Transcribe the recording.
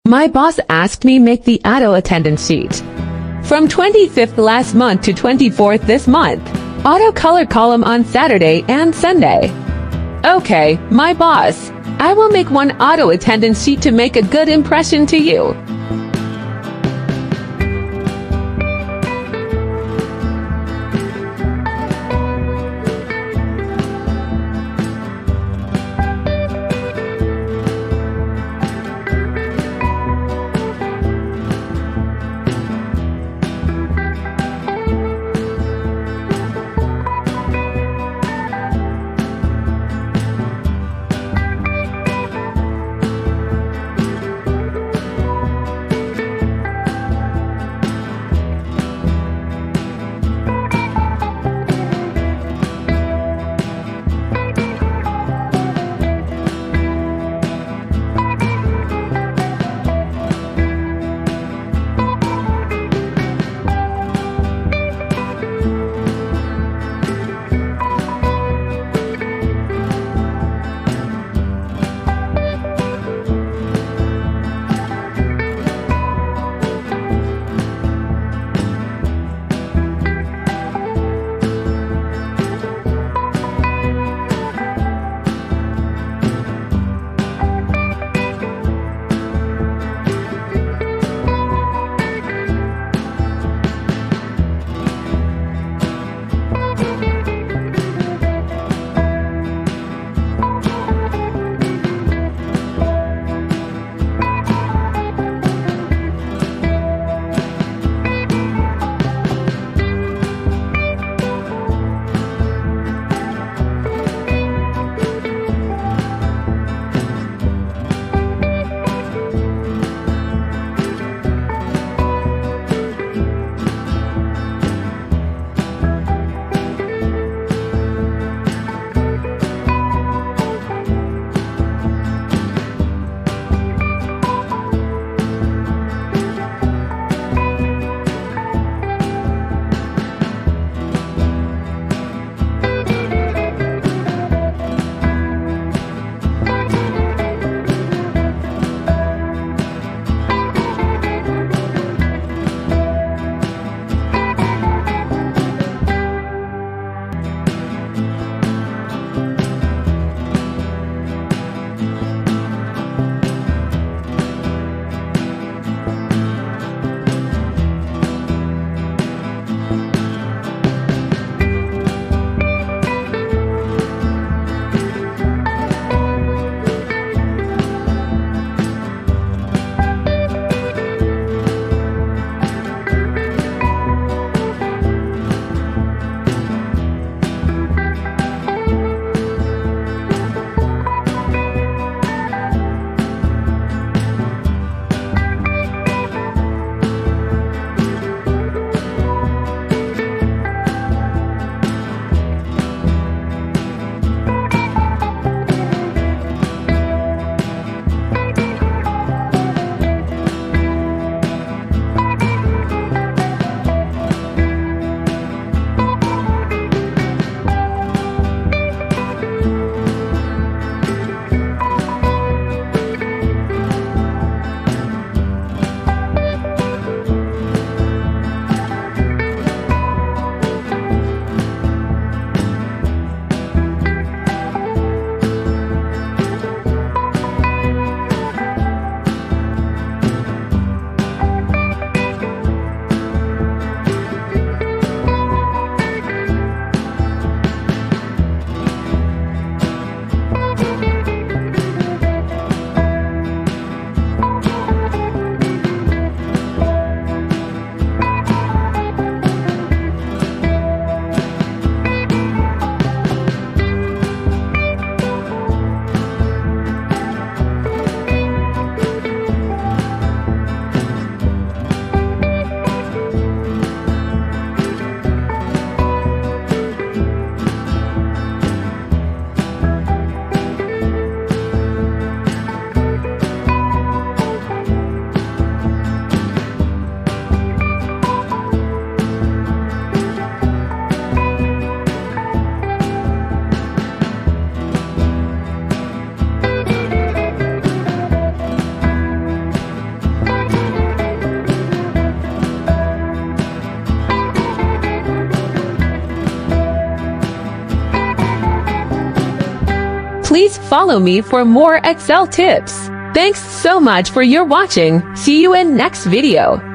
My boss asked me make the auto attendance sheet. From 25th last month to 24th this month. Auto color column on Saturday and Sunday. Okay, my boss. I will make one auto attendance sheet to make a good impression to you. Please follow me for more Excel tips. Thanks so much for your watching. See you in next video.